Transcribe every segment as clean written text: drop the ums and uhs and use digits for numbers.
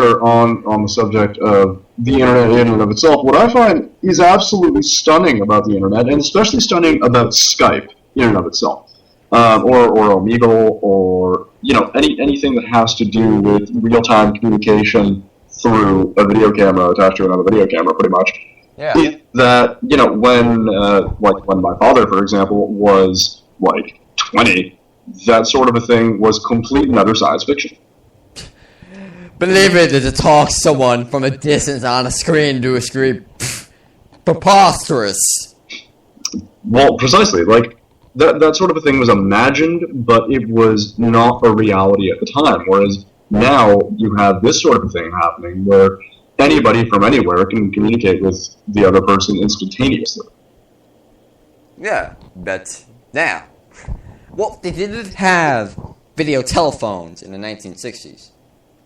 further on the subject of the internet in and of itself, what I find is absolutely stunning about the internet, and especially stunning about Skype in and of itself, or Omegle, or anything that has to do with real-time communication through a video camera attached to another video camera, pretty much. Yeah. That when my father, for example, was like 20, that sort of a thing was complete and utter science fiction. Believe it, to talk to someone from a distance on a screen to a screen, preposterous. Well, precisely. Like, that sort of a thing was imagined, but it was not a reality at the time. Whereas now you have this sort of a thing happening where anybody from anywhere can communicate with the other person instantaneously. Yeah, but now, well, they didn't have video telephones in the 1960s.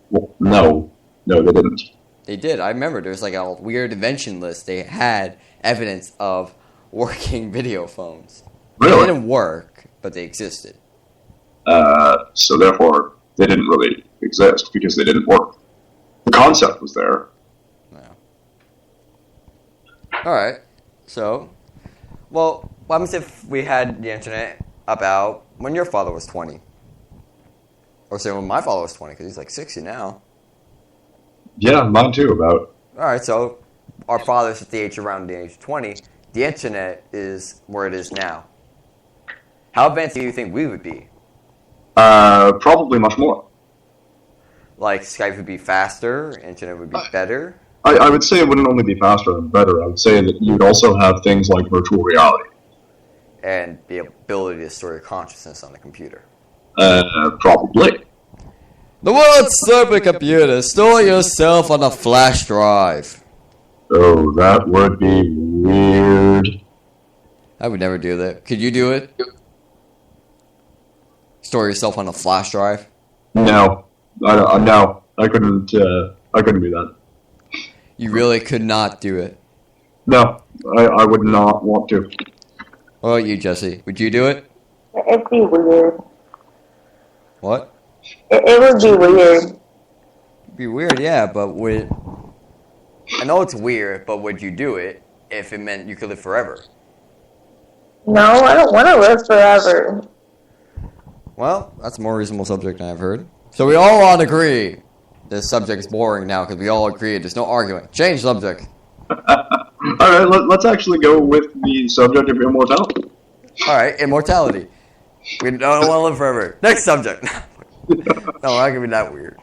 Well, no, they didn't. They did. I remember there's like a weird invention list. They had evidence of working video phones. Really? They didn't work, but they existed. So therefore, they didn't really exist because they didn't work. The concept was there. No. All right. So, well, what happens if we had the internet about when your father was 20? Or say when my father was 20, because he's like 60 now. Yeah, mine too, about. Alright, so our father's at the age around the age of 20. The internet is where it is now. How advanced do you think we would be? Probably much more. Like, Skype would be faster, internet would be better? I would say it wouldn't only be faster and better. I would say that you'd also have things like virtual reality. And the ability to store your consciousness on the computer. Probably. The world's supercomputer. Store yourself on a flash drive. Oh, that would be weird. I would never do that. Could you do it? Store yourself on a flash drive? No, I couldn't do that. You really could not do it. No, I would not want to. What about you, Jessie? Would you do it? It'd be weird. What? It would be weird. It'd be weird, yeah, but would... I know it's weird, but would you do it if it meant you could live forever? No, I don't want to live forever. Well, that's a more reasonable subject than I've heard. So we all agree this subject is boring now because we all agree there's no arguing. Change subject. Alright, let's actually go with the subject of immortality. Alright, immortality. We don't want to live forever. Next subject. No, that could be that weird.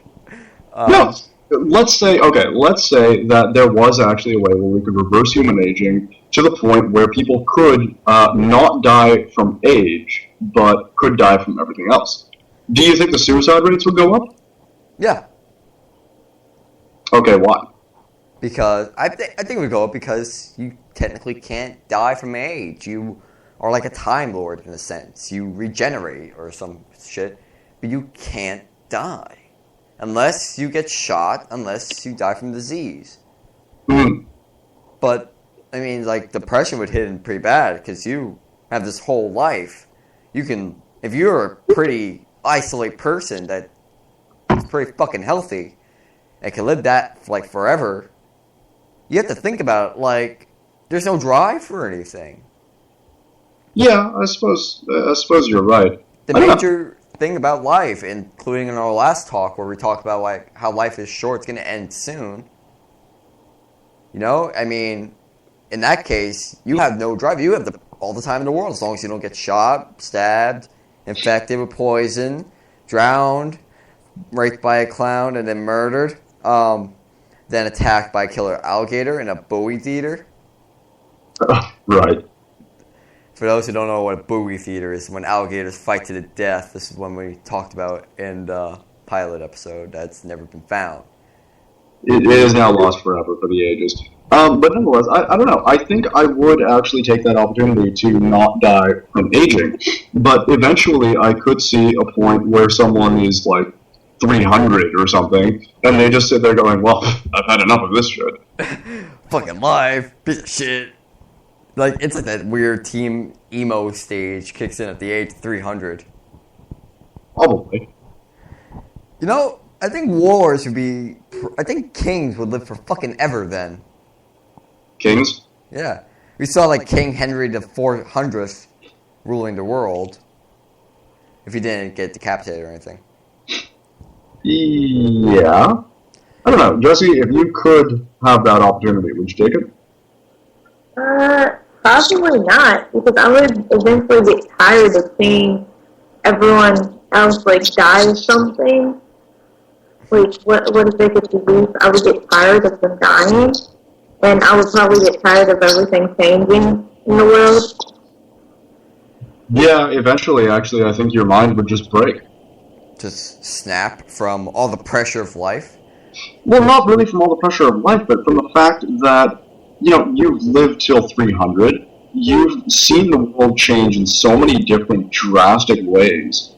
No, let's say that there was actually a way where we could reverse human aging to the point where people could not die from age, but could die from everything else. Do you think the suicide rates would go up? Yeah. Okay, why? Because I think it would go up because you technically can't die from age. You are like a Time Lord in a sense. You regenerate or some shit, but you can't die. Unless you get shot, unless you die from disease. Mm. But, I mean, like, depression would hit in pretty bad because you have this whole life. You can, if you're a pretty isolated person that is pretty fucking healthy and can live that, like, forever, you have to think about it, like, there's no drive for anything. Yeah, I suppose you're right. The major thing about life, including in our last talk where we talked about like how life is short, it's going to end soon. You know, I mean, in that case, you have no drive. You have all the time in the world as long as you don't get shot, stabbed, infected with poison, drowned, raped by a clown, and then murdered. Then attacked by a killer alligator in a Bowie theater. Right. For those who don't know what a Bowie theater is, when alligators fight to the death, this is one we talked about in the pilot episode that's never been found. It is now lost forever for the ages. But nonetheless, I don't know. I think I would actually take that opportunity to not die from aging. But eventually I could see a point where someone is like 300 or something, and they just sit there going, well, I've had enough of this shit. Fucking life, piece of shit. Like, it's like that weird team emo stage kicks in at the age of 300. Probably. You know, I think wars would be... I think kings would live for fucking ever then. Kings? Yeah. We saw, like, King Henry the 400th ruling the world. If he didn't get decapitated or anything. Yeah. I don't know. Jesse, if you could have that opportunity, would you take it? Probably not, because I would eventually get tired of seeing everyone else, like, die of something. Like, what if they could do? I would get tired of them dying, and I would probably get tired of everything changing in the world. Yeah, eventually, actually, I think your mind would just break. Just snap from all the pressure of life? Well, not really from all the pressure of life, but from the fact that, you've lived till 300. You've seen the world change in so many different drastic ways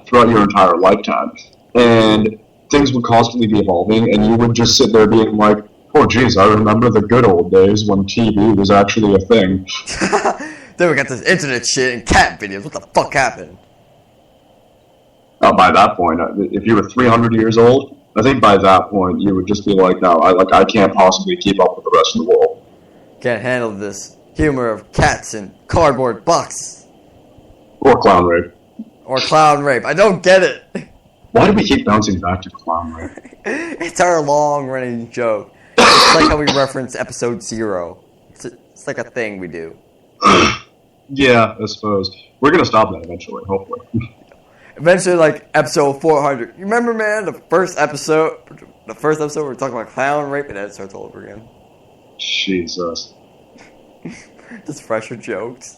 throughout your entire lifetime. And things would constantly be evolving, and you would just sit there being like, oh, geez, I remember the good old days when TV was actually a thing. Then we got this internet shit and cat videos. What the fuck happened? By that point, if you were 300 years old, I think by that point you would just be like, no, I can't possibly keep up with the rest of the world. Can't handle this humor of cats in cardboard boxes. Or clown rape. Or clown rape. I don't get it. Why do we keep bouncing back to clown rape? It's our long-running joke. It's like how we reference episode 0. It's like a thing we do. Yeah, I suppose. We're going to stop that eventually, hopefully. Eventually, like, episode 400. You remember, man, the first episode we were talking about clown rape, and then it starts all over again. Jesus. Just fresher jokes.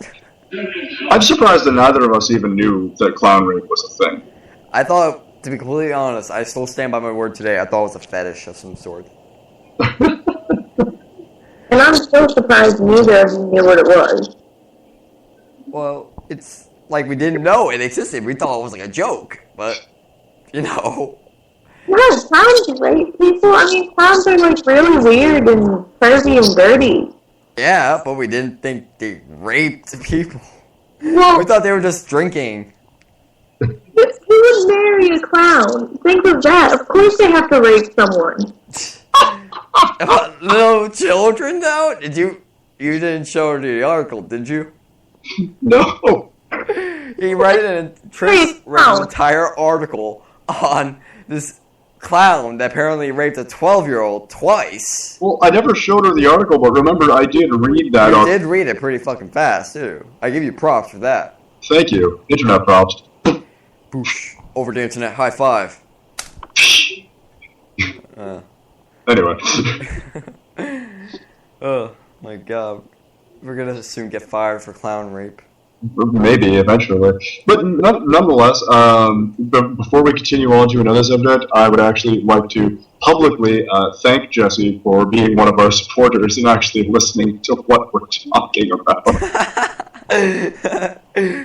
I'm surprised that neither of us even knew that clown rape was a thing. I thought, to be completely honest, I still stand by my word today, I thought it was a fetish of some sort. And I'm still surprised neither of you knew what it was. Well, it's like we didn't know it existed. We thought it was like a joke, but, No, clowns rape people. I mean, clowns are, like, really weird and pervy and dirty. Yeah, but we didn't think they raped people. Well, We thought they were just drinking. who would marry a clown? Think of that. Of course they have to rape someone. Little children, though? You didn't show the article, did you? No. He Trace wrote an entire article on this clown that apparently raped a 12-year-old twice. Well, I never showed her the article, but remember, I did read that. You did read it pretty fucking fast, too. I give you props for that. Thank you. Internet props. Boosh. Over the internet, high five. Anyway. Oh, my God. We're gonna soon get fired for clown rape. Maybe, eventually. But nonetheless, before we continue on to another subject, I would actually like to publicly thank Jessie for being one of our supporters and actually listening to what we're talking about.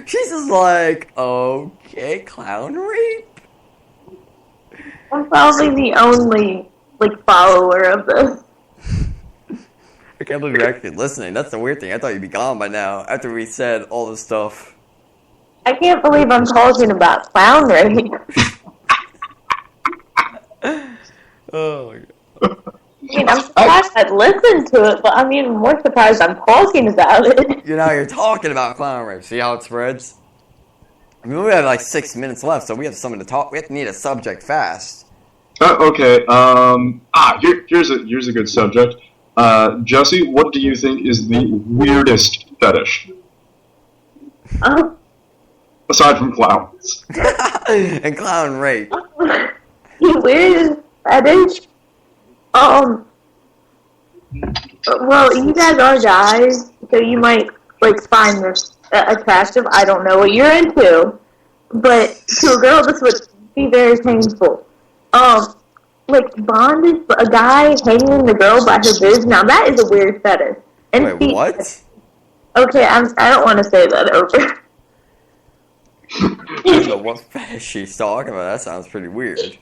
She's just like, okay, clown rape? I'm probably the only, like, follower of this. I can't believe you're actually listening. That's the weird thing. I thought you'd be gone by now after we said all this stuff. I can't believe I'm talking about clown rape. Oh, my God. I mean, I'm surprised I'd listened to it, but I'm even more surprised I'm talking about it. You're talking about clown rape. See how it spreads? I mean, we have like 6 minutes left, so we have something to talk. We have to need a subject fast. Okay. Here's a good subject. Jessie, what do you think is the weirdest fetish? Aside from clowns. And clown rape. The weirdest fetish? Well, you guys are guys, so you might, like, find this attractive. I don't know what you're into. But to a girl, this would be very painful. Like, bondage, a guy hanging the girl by her boobs. Now, that is a weird fetish. And Wait, what? Okay, I don't want to say that over. I don't know what fetish she's talking about. That sounds pretty weird.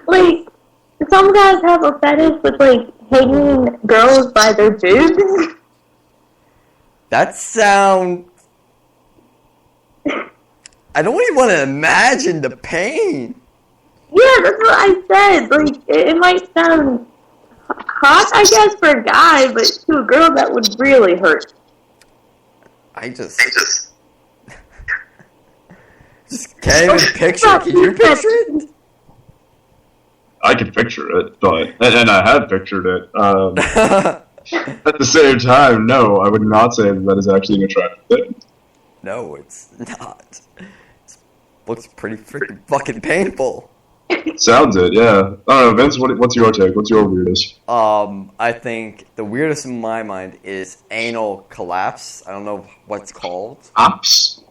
Like, some guys have a fetish with, like, hanging girls by their boobs. That sounds... I don't even want to imagine the pain. Yeah, that's what I said. Like, it might sound hot, I guess, for a guy, but to a girl, that would really hurt. I just can't even picture it. Can you picture it? I can picture it, but and I have pictured it. At the same time, no, I would not say that is actually an attractive thing. No, it's not. It looks pretty freaking fucking painful. Sounds it, yeah. I don't know, Vince, what's your take? What's your weirdest? I think the weirdest in my mind is anal collapse. I don't know what it's called. Ops?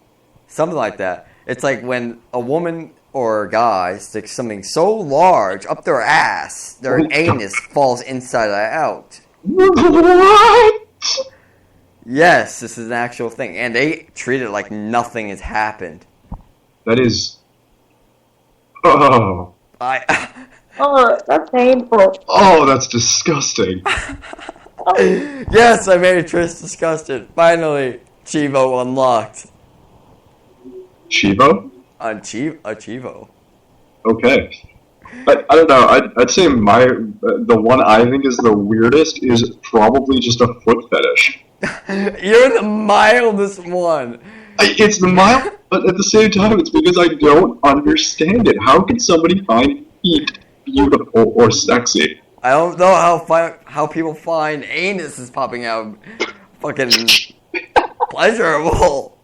Something like that. It's like when a woman or a guy sticks something so large up their ass, their anus falls inside out. What? Yes, this is an actual thing. And they treat it like nothing has happened. That is... Oh. Oh, that's painful. Oh, that's disgusting. Yes, I made Trish disgusted. Finally, Chivo unlocked. Chivo? Chivo. Okay. I don't know. I'd say the one I think is the weirdest is probably just a foot fetish. You're the mildest one. It's the mild, but at the same time, it's because I don't understand it. How can somebody find feet beautiful or sexy? I don't know how people find anus is popping out fucking pleasurable.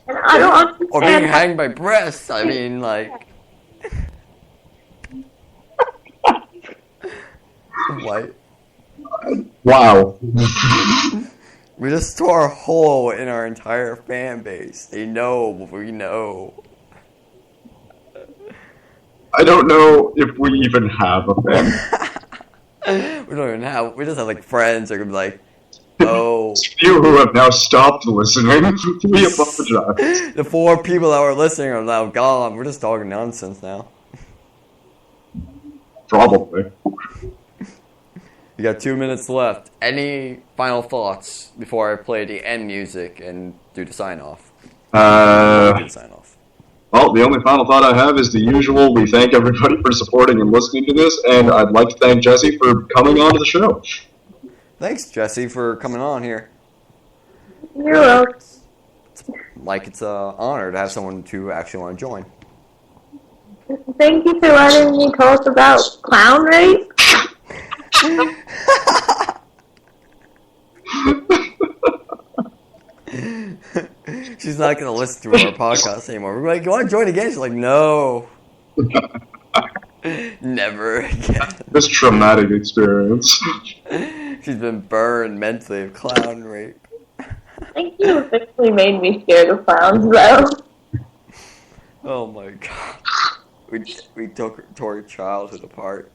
And I don't understand. Or being hanged by breasts. I mean, like... What? Wow. We just tore a hole in our entire fan base. They know what we know. I don't know if we even have a fan. We don't even have... We just have, like, friends that are gonna be like, oh... You who have now stopped listening, we apologize. The 4 people that were listening are now gone. We're just talking nonsense now. Probably. You got 2 minutes left. Any final thoughts before I play the end music and do the sign-off? Well, the only final thought I have is the usual. We thank everybody for supporting and listening to this, and I'd like to thank Jessie for coming on to the show. Thanks, Jessie, for coming on here. You're welcome. It's an honor to have someone to actually want to join. Thank you for letting me talk about clown rape. She's not going to listen to our podcast anymore. We're like, you want to join again? She's like, no. Never again. This traumatic experience. She's been burned mentally of clown rape. I think you officially made me scared of clowns, though. Oh my god. We tore your childhood apart.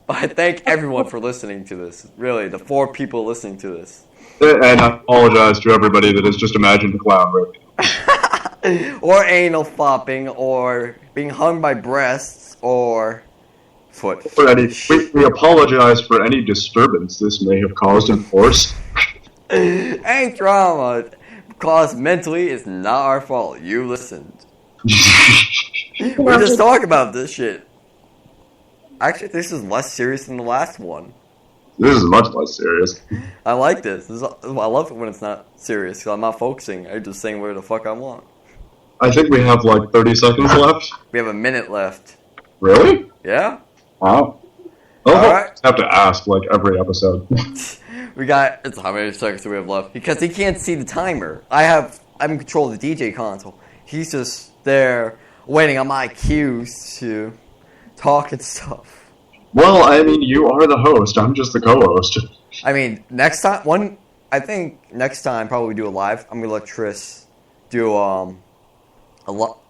I thank everyone for listening to this. Really, the 4 people listening to this. And I apologize to everybody that has just imagined a clown rape. Or anal flopping, or being hung by breasts, or foot. We apologize for any disturbance this may have caused in force. Any trauma caused mentally is not our fault. You listened. We're just talking about this shit. Actually, this is less serious than the last one. This is much less serious. I like this. I love it when it's not serious, because I'm not focusing. I'm just saying where the fuck I want. I think we have like 30 seconds left. We have a minute left. Really? Yeah? Wow. All right. Have to ask like every episode. It's how many seconds do we have left? Because he can't see the timer. I'm in control of the DJ console. He's just there waiting on my cues to talk and stuff. Well, I mean, you are the host. I'm just the co-host. I mean, next time, I think next time probably we do a live. I'm gonna let Tris do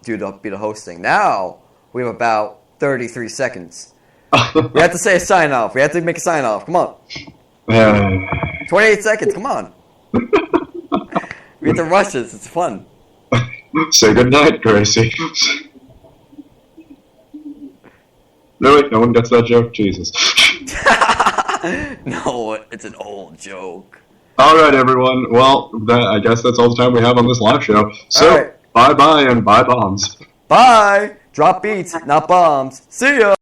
be the hosting. Now we have about 33 seconds. We have to say a sign off. We have to make a sign off. Come on. 28 seconds. Come on. We have to rush this. It's fun. Say goodnight, Gracie. Really? No one gets that joke? Jesus. No, it's an old joke. Alright, everyone. Well, I guess that's all the time we have on this live show. So, right. bye-bye and bye bombs. Bye. Drop beats, not bombs. See ya!